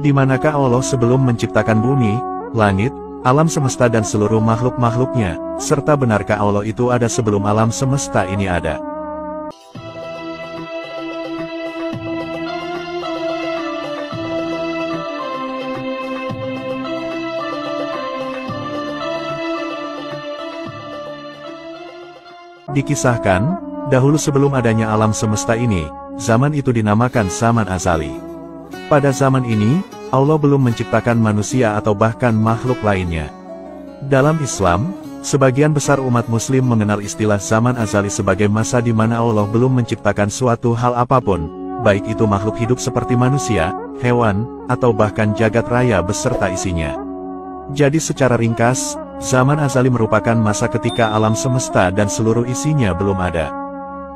Di manakah Allah sebelum menciptakan bumi, langit, alam semesta dan seluruh makhluk-makhluknya, serta benarkah Allah itu ada sebelum alam semesta ini ada? Dikisahkan, dahulu sebelum adanya alam semesta ini, zaman itu dinamakan zaman azali. Pada zaman ini, Allah belum menciptakan manusia atau bahkan makhluk lainnya. Dalam Islam, sebagian besar umat muslim mengenal istilah zaman azali sebagai masa di mana Allah belum menciptakan suatu hal apapun, baik itu makhluk hidup seperti manusia, hewan, atau bahkan jagat raya beserta isinya. Jadi secara ringkas, zaman azali merupakan masa ketika alam semesta dan seluruh isinya belum ada.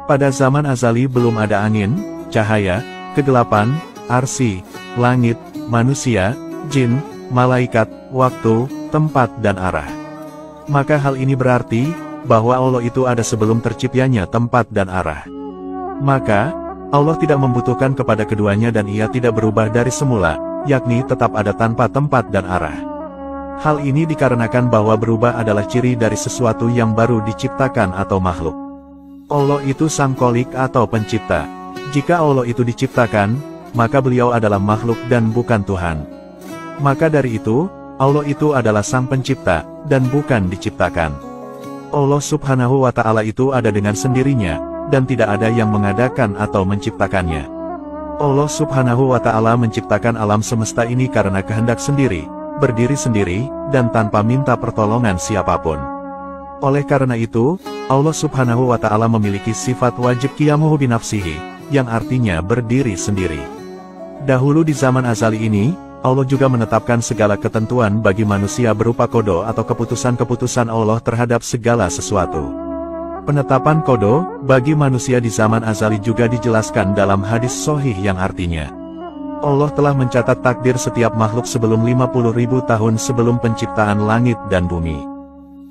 Pada zaman azali belum ada angin, cahaya, kegelapan, arsi, langit, manusia, jin, malaikat, waktu, tempat dan arah. Maka hal ini berarti, bahwa Allah itu ada sebelum terciptanya tempat dan arah. Maka, Allah tidak membutuhkan kepada keduanya dan ia tidak berubah dari semula, yakni tetap ada tanpa tempat dan arah. Hal ini dikarenakan bahwa berubah adalah ciri dari sesuatu yang baru diciptakan atau makhluk. Allah itu sang kholik atau pencipta. Jika Allah itu diciptakan, maka beliau adalah makhluk dan bukan Tuhan. Maka dari itu, Allah itu adalah sang pencipta, dan bukan diciptakan. Allah subhanahu wa ta'ala itu ada dengan sendirinya, dan tidak ada yang mengadakan atau menciptakannya. Allah subhanahu wa ta'ala menciptakan alam semesta ini karena kehendak sendiri, berdiri sendiri, dan tanpa minta pertolongan siapapun. Oleh karena itu, Allah subhanahu wa ta'ala memiliki sifat wajib qiyamuhu binafsihi, yang artinya berdiri sendiri. Dahulu di zaman azali ini, Allah juga menetapkan segala ketentuan bagi manusia berupa kodo atau keputusan-keputusan Allah terhadap segala sesuatu. Penetapan kodo bagi manusia di zaman azali juga dijelaskan dalam hadis sahih yang artinya, Allah telah mencatat takdir setiap makhluk sebelum 50.000 tahun sebelum penciptaan langit dan bumi.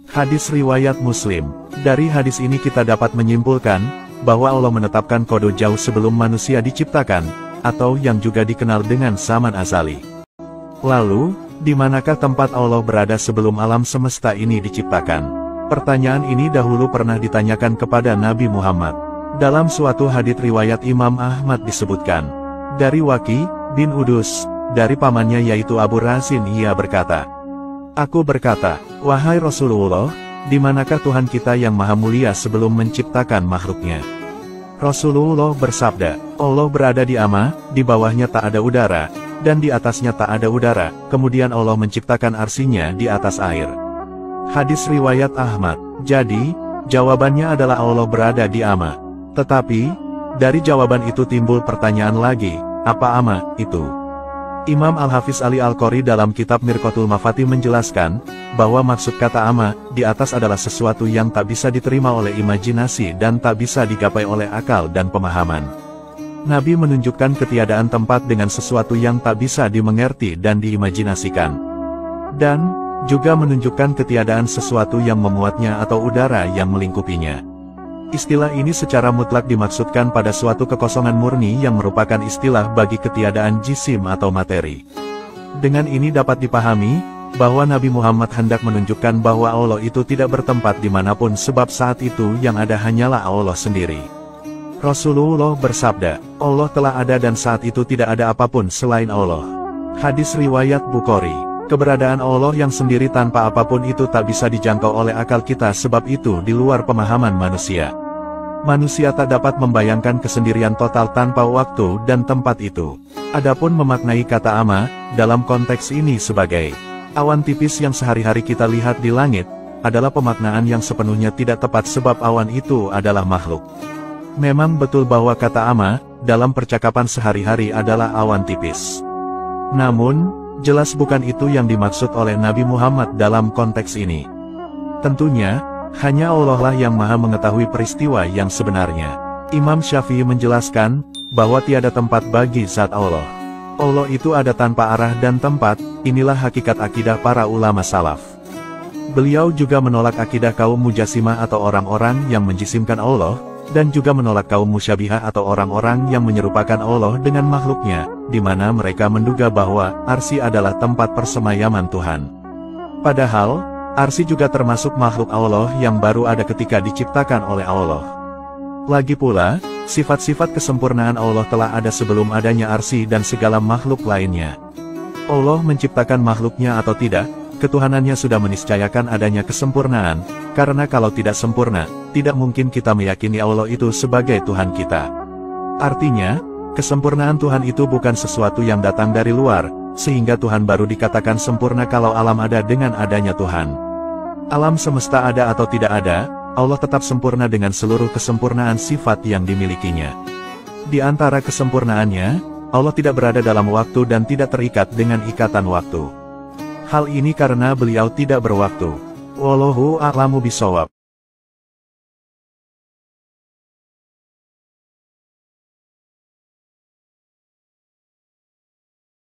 Hadis riwayat Muslim. Dari hadis ini kita dapat menyimpulkan, bahwa Allah menetapkan kodo jauh sebelum manusia diciptakan, atau yang juga dikenal dengan zaman azali. Lalu, di manakah tempat Allah berada sebelum alam semesta ini diciptakan? Pertanyaan ini dahulu pernah ditanyakan kepada Nabi Muhammad. Dalam suatu hadits riwayat Imam Ahmad disebutkan, dari Waqi bin Udus, dari pamannya yaitu Abu Razin ia berkata, aku berkata, wahai Rasulullah, di manakah Tuhan kita yang maha mulia sebelum menciptakan makhluknya? Rasulullah bersabda, Allah berada di ama, di bawahnya tak ada udara, dan di atasnya tak ada udara, kemudian Allah menciptakan arsinya di atas air. Hadis riwayat Ahmad. Jadi, jawabannya adalah Allah berada di ama. Tetapi, dari jawaban itu timbul pertanyaan lagi, apa ama itu? Imam Al-Hafiz Ali Al-Qori dalam kitab Mirqatul Mafatih menjelaskan, bahwa maksud kata ama, di atas adalah sesuatu yang tak bisa diterima oleh imajinasi dan tak bisa digapai oleh akal dan pemahaman. Nabi menunjukkan ketiadaan tempat dengan sesuatu yang tak bisa dimengerti dan diimajinasikan. Dan, juga menunjukkan ketiadaan sesuatu yang memuatnya atau udara yang melingkupinya. Istilah ini secara mutlak dimaksudkan pada suatu kekosongan murni yang merupakan istilah bagi ketiadaan jisim atau materi. Dengan ini dapat dipahami, bahwa Nabi Muhammad hendak menunjukkan bahwa Allah itu tidak bertempat dimanapun sebab saat itu yang ada hanyalah Allah sendiri. Rasulullah bersabda, Allah telah ada dan saat itu tidak ada apapun selain Allah. Hadis riwayat Bukhari. Keberadaan Allah yang sendiri tanpa apapun itu tak bisa dijangkau oleh akal kita sebab itu di luar pemahaman manusia. Manusia tak dapat membayangkan kesendirian total tanpa waktu dan tempat itu. Adapun memaknai kata ama, dalam konteks ini sebagai awan tipis yang sehari-hari kita lihat di langit, adalah pemaknaan yang sepenuhnya tidak tepat sebab awan itu adalah makhluk. Memang betul bahwa kata ama, dalam percakapan sehari-hari adalah awan tipis. Namun, jelas bukan itu yang dimaksud oleh Nabi Muhammad dalam konteks ini. Tentunya, hanya Allah lah yang maha mengetahui peristiwa yang sebenarnya. Imam Syafi'i menjelaskan, bahwa tiada tempat bagi zat Allah. Allah itu ada tanpa arah dan tempat, inilah hakikat akidah para ulama salaf. Beliau juga menolak akidah kaum Mujassimah atau orang-orang yang menjisimkan Allah, Dan juga menolak kaum musyabihah atau orang-orang yang menyerupakan Allah dengan makhluknya, di mana mereka menduga bahwa Arsy adalah tempat persemayaman Tuhan. Padahal, Arsy juga termasuk makhluk Allah yang baru ada ketika diciptakan oleh Allah. Lagi pula, sifat-sifat kesempurnaan Allah telah ada sebelum adanya Arsy dan segala makhluk lainnya. Allah menciptakan makhluknya atau tidak, ketuhanannya sudah meniscayakan adanya kesempurnaan, karena kalau tidak sempurna, tidak mungkin kita meyakini Allah itu sebagai Tuhan kita. Artinya, kesempurnaan Tuhan itu bukan sesuatu yang datang dari luar, sehingga Tuhan baru dikatakan sempurna kalau alam ada dengan adanya Tuhan. Alam semesta ada atau tidak ada, Allah tetap sempurna dengan seluruh kesempurnaan sifat yang dimilikinya. Di antara kesempurnaannya, Allah tidak berada dalam waktu dan tidak terikat dengan ikatan waktu. Hal ini karena beliau tidak berwaktu. Wallahu a'lamu bishawab.